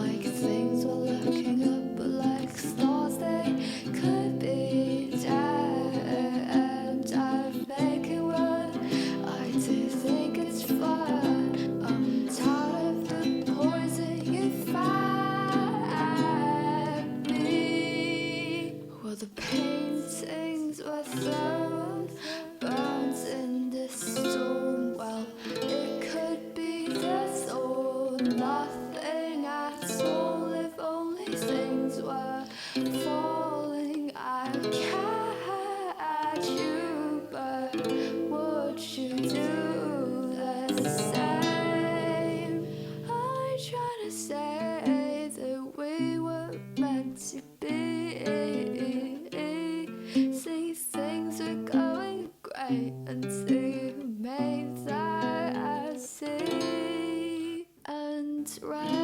like things were looking up, but like stars they could be damned. I'm making one, I do think it's fun. I'm tired of the poison you find me. Well, the paintings were thrown, burned in the storm. Well, it could be this or nothing at all. If only things were falling, I'd catch you, but would you do the same? I'm trying to say that we were meant to be. See, things were going great until you made that I see. And right